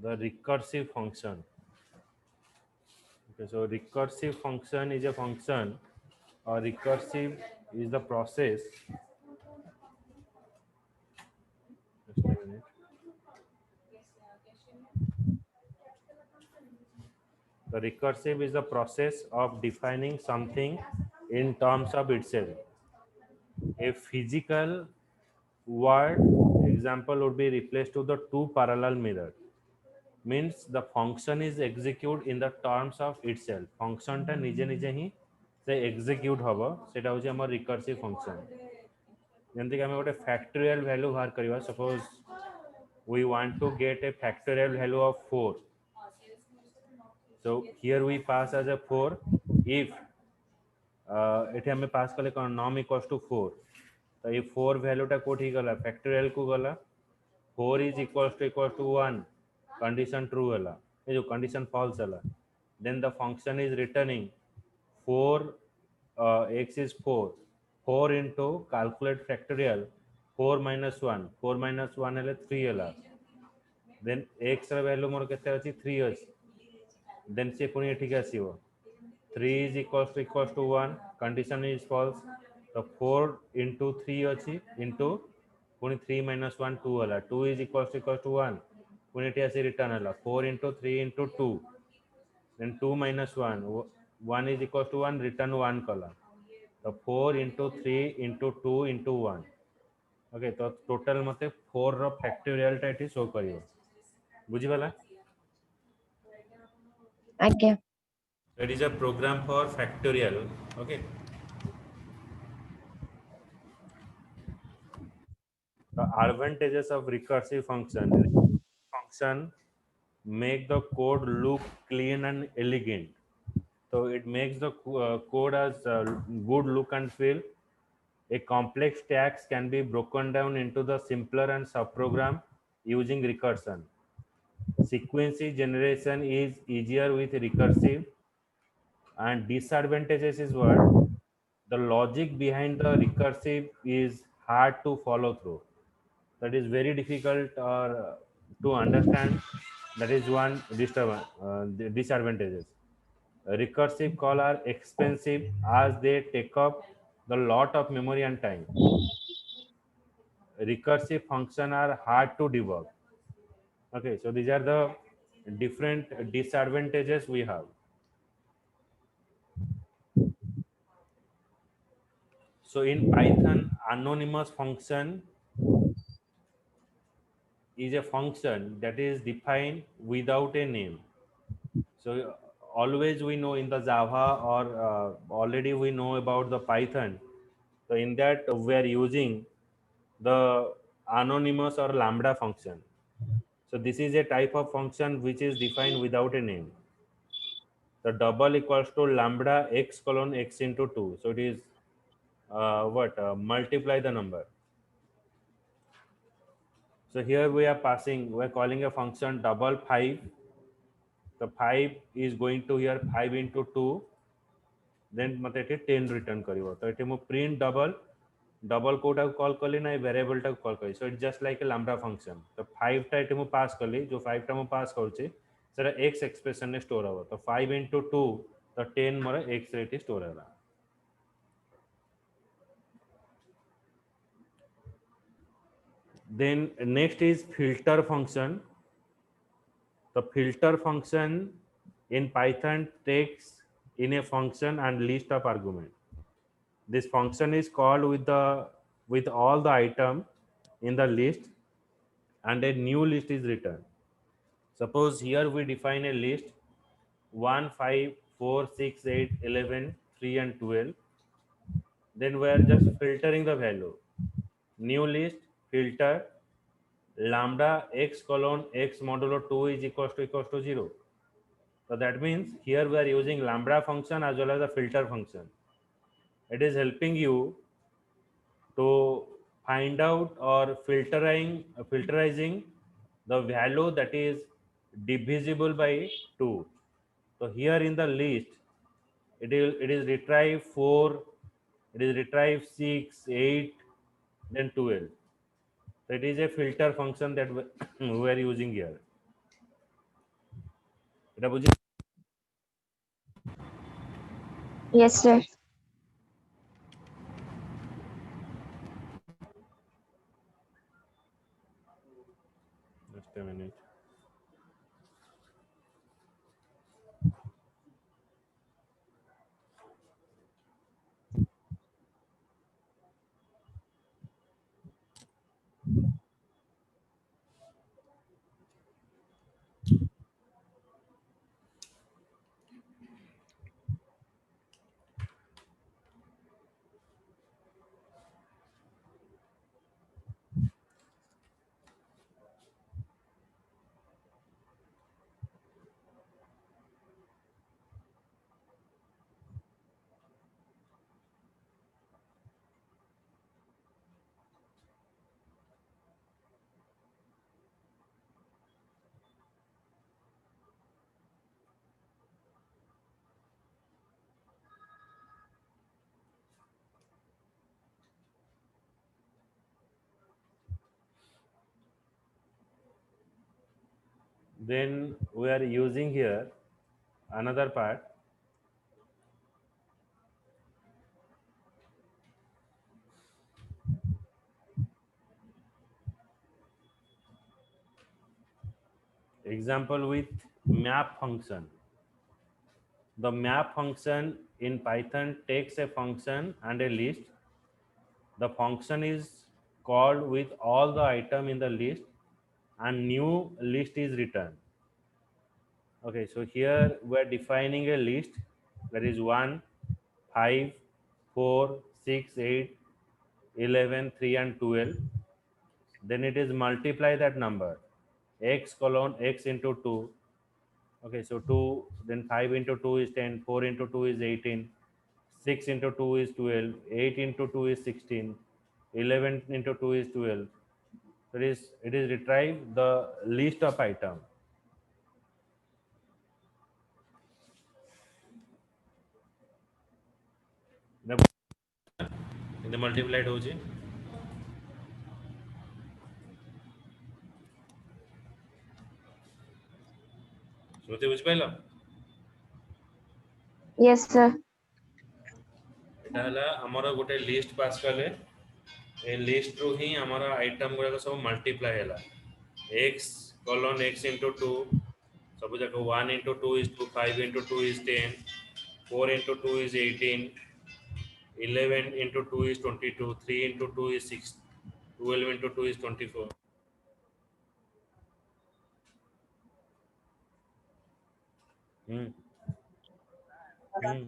the recursive function. Okay, so recursive function is a function, or recursive is the process. Just a minute. The recursive is the process of defining something in terms of itself. A physical word example would be replaced to the two parallel mirror. Means the function is execute in the terms of itself. Function टा निजे निजे ही से execute हबो, सेटा होची हमर recursive function. जेमति कि हमें गोटे factorial value बाहर करिवा. Suppose we want to get a factorial value of 4. So here we pass as a 4 if एठी हमें पास कले कोन नॉम इक्वल्स टू 4. तो ये 4 वैल्यू टा कोठी गला फैक्टोरियल को गला 4 is equals to 1 condition true हला ये जो कंडीशन फॉल्स हला then the function is returning 4 x is 4 into calculate factorial 4 minus 1 हेले 3 हला देन x रा वैल्यू मोर केते अछि 3 अछि देन से पुनी एठी के आसीबो 3 is equals to 1 condition is false तो 4 into 3 अच्छी into पुनी 3 minus 1 2 हला 2 is equals to 1 पुनी एठी आसी रिटर्न हला 4 into 3 into 2 then 2 minus 1 1 is equals to 1 return 1 कला तो 4 into 3 into 2 into 1 ओके तो टोटल मते 4 रो फैक्टोरियल टा एठी शो करियो बुझी वाला आज्ञा that is a program for factorial okay the advantages of recursive function make the code look clean and elegant so it makes the code as good look and feel a complex task can be broken down into the simpler and subprogram using recursion sequence generation is easier with recursive and disadvantages is what the logic behind the recursive is hard to follow through that is very difficult to understand that is one disadvantages recursive call are expensive as they take up the lot of memory and time recursive function are hard to debug okay so these are the different disadvantages we have so in Python anonymous function is a function that is defined without a name so always we know in the Java or already we know about the Python so in that we are using the anonymous or lambda function so this is a type of function which is defined without a name the double equals to lambda x colon x into 2 so it is multiply the number so here we are passing we are calling a function double 5 the 5 is going to here 5 into 2 then मते एठी 10 return करिवो तो एठी मु print double Kota call कली ना variable टा call करी so it just like a lambda function तो 5 टा एठी मु पास कली जो 5 टा मु पास करछि सेटा x एक्सप्रेशन ने स्टोर हो तो 5 into 2 तो 10 मोर x रेट स्टोर होला then next is filter function the filter function in Python takes in a function and list of argument this function is called with all the item in the list and a new list is returned suppose here we define a list 1 5 4 6 8 11 3 and 12 then we are just filtering the value new list filter lambda x colon x modulo 2 is equals to 0 so that means here we are using lambda function as well as the filter function it is helping you to find out or filterizing the value that is divisible by 2 so here in the list it is retrieve 4 it is retrieve 6 8 then 12 so it is a filter function that we are using here এটা বুঝি Yes, sir. just a minute. Then we are using here another part. Example with map function. The map function in Python takes a function and a list. The function is called with all the item in the list and new list is returned. Okay, so here we are defining a list that is 1, 5, 4, 6, 8, 11, 3 and 12. Then it is multiply that number x colon x into 2. Okay, so 2, then 5 into 2 is 10, 4 into 2 is 18, 6 into 2 is 12, 8 into 2 is 16, 11 into 2 is 12. So it is retrieve the list of item. The multiplied होची श्रुति बुझिपाइल Yes, sir. এটা হলা আমার গোটে list pass কলে ए list रू ही हमारा item गुड़ा सब मल्टीप्लाई है x colon x into 2 सब जाक 1 into 2 is 2 5 into 2 is 10 4 into 2 is 18 11 into 2 is 22 3 into 2 is 6 12 into 2 is 24 hmm. Hmm.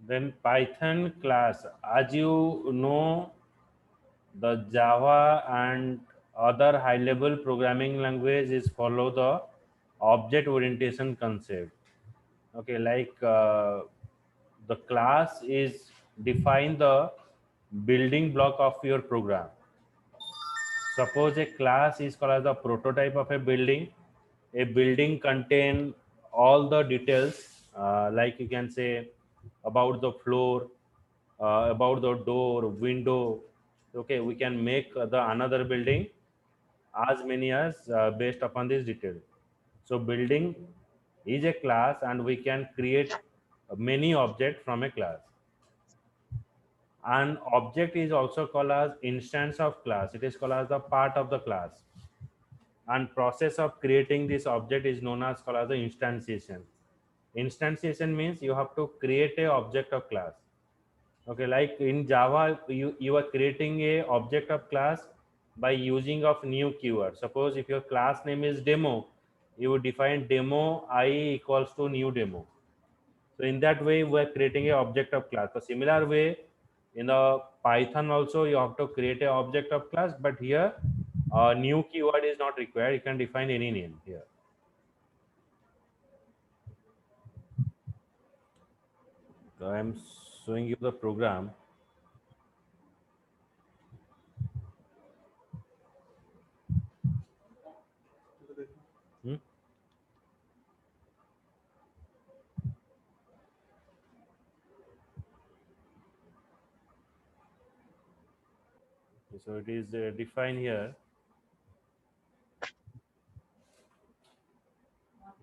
Then Python class, as you know, the Java and other high level programming language is follow the object orientation concept. Okay, like the class is define the building block of your program. Suppose a class is called as the prototype of a building. A building contain all the details, like you can say about the floor, about the door, window. Okay, we can make the another building as many as based upon this detail. So building is a class, and we can create many objects from a class. An object is also called as instance of class. It is called as the part of the class, and process of creating this object is known as called as the instantiation. Instantiation means you have to create a object of class. Okay, like in Java, you are creating a object of class by using of new keyword. Suppose if your class name is demo, you would define demo I equals to new demo. So in that way, we are creating a object of class. So similar way, in the Python also, you have to create a object of class, but here new keyword is not required. You can define any name here. So I am showing you the program. Hmm? So it is defined here.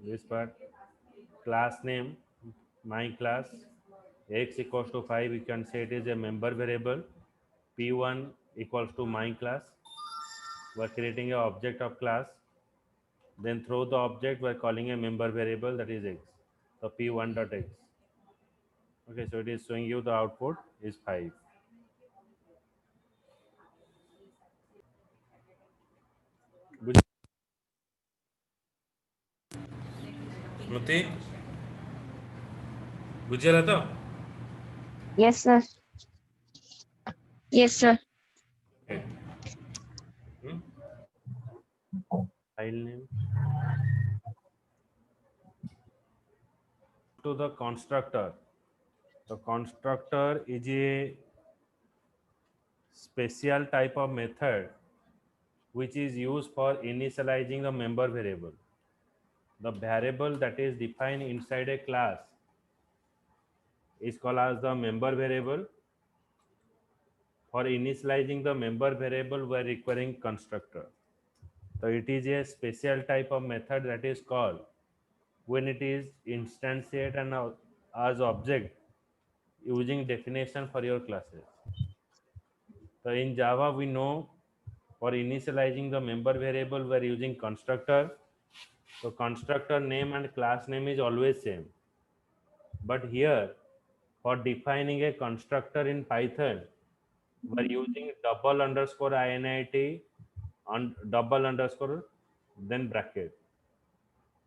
This part, class name, my class, x equals to 5. You can say it is a member variable. P1 equals to my class. We're creating an object of class. Then through the object, we're calling a member variable, that is x. So p1 dot x. Okay, so it is showing you the output is 5. Buj- स्मृति बुझेला तो Yes, sir. Yes, sir. okay. File name to the constructor. The constructor is a special type of method which is used for initializing the member variable. The variable that is defined inside a class is called as the member variable. For initializing the member variable, we are requiring constructor. So it is a special type of method that is called when it is instantiate and as object using definition for your classes. So in Java, we know for initializing the member variable, we are using constructor. So constructor name and class name is always same. But here, for defining a constructor in Python, we are using double underscore init on double underscore then bracket.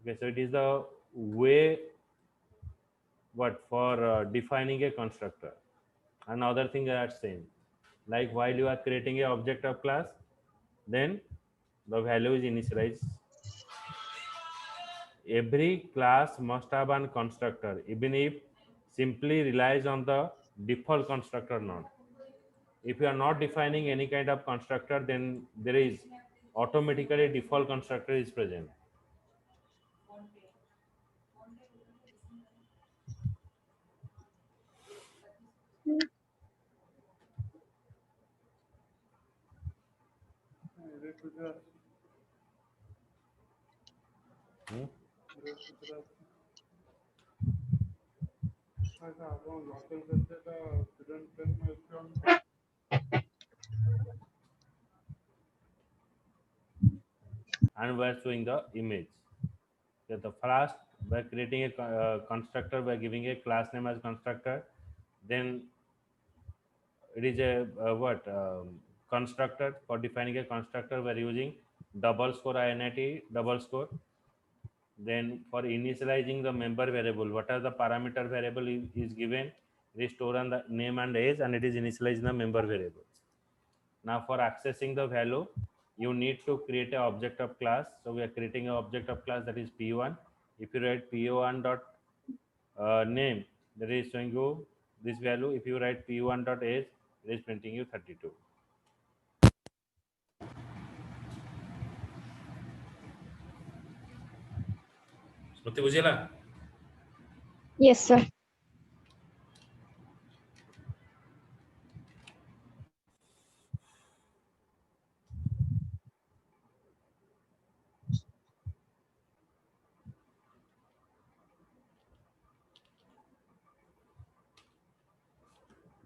Okay, so it is the way what for defining a constructor. Another thing are same. Like while you are creating a object of class, then the value is initialized. Every class must have an constructor, even if simply relies on the default constructor node. If you are not defining any kind of constructor, then there is automatically default constructor is present. Hmm? And we're showing the image. Okay, the first, we're creating a constructor, we're giving a class name as constructor. Then it is a what constructor. For defining a constructor, we're using double score init double score. Then for initializing the member variable, what are the parameter variable is given? It is stored on the name and age, and it is initializing the member variable. Now for accessing the value, you need to create an object of class. So we are creating an object of class, that is p1. If you write p1 dot name, that is showing you this value. If you write p1 dot age, it is printing you 32. Smriti bujhila? Yes, sir.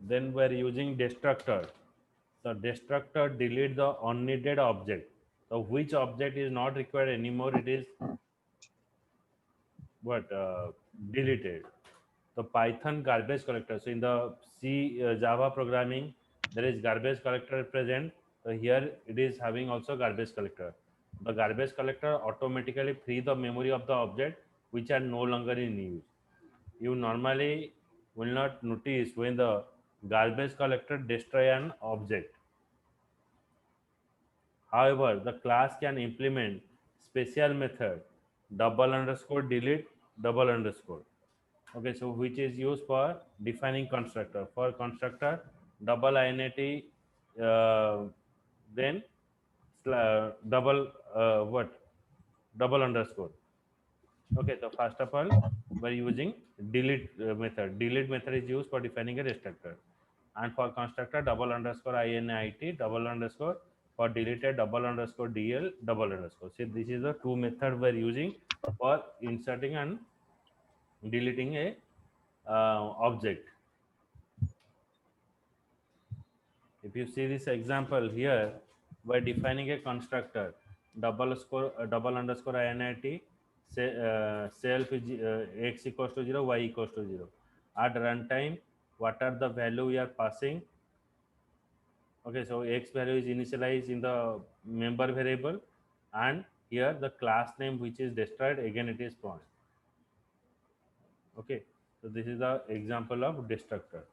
Then we're using destructor. So destructor delete the unneeded object. So which object is not required anymore, it is what deleted. The Python garbage collector. So in the C Java programming, there is garbage collector present. So here it is having also garbage collector. The garbage collector automatically free the memory of the object which are no longer in use. You normally will not notice when the garbage collector destroy an object. However, the class can implement special method double underscore delete double underscore. Okay, so which is used for defining constructor. For constructor, double INT, then double what? Double underscore. Okay, so first of all, we're using delete method. Delete method is used for defining a destructor. And for constructor, double underscore INIT, double underscore for deleted, double underscore DL, double underscore. So this is the two method we're using for inserting and deleting a object. If you see this example here, we're defining a constructor double underscore INIT self is x equals to 0, y equals to 0. At runtime, what are the value we are passing? Okay, so x value is initialized in the member variable, and here the class name which is destroyed, again it is point. Okay, so this is the example of destructor.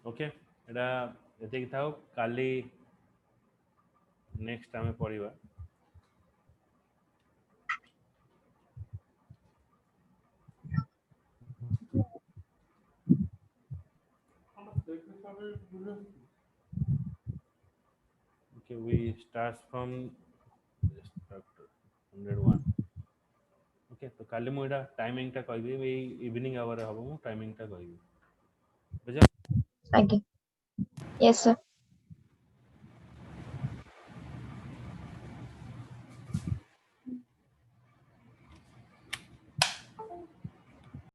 Okay एटा एतिक थाउ काली next आमे पढ़िबा okay we start from destructor 101 okay तो काली मु एटा timing टा कहबी इवनिंग आवर हबो मु टाइमिंग टा कहबी बुझा Okay. Yes, sir.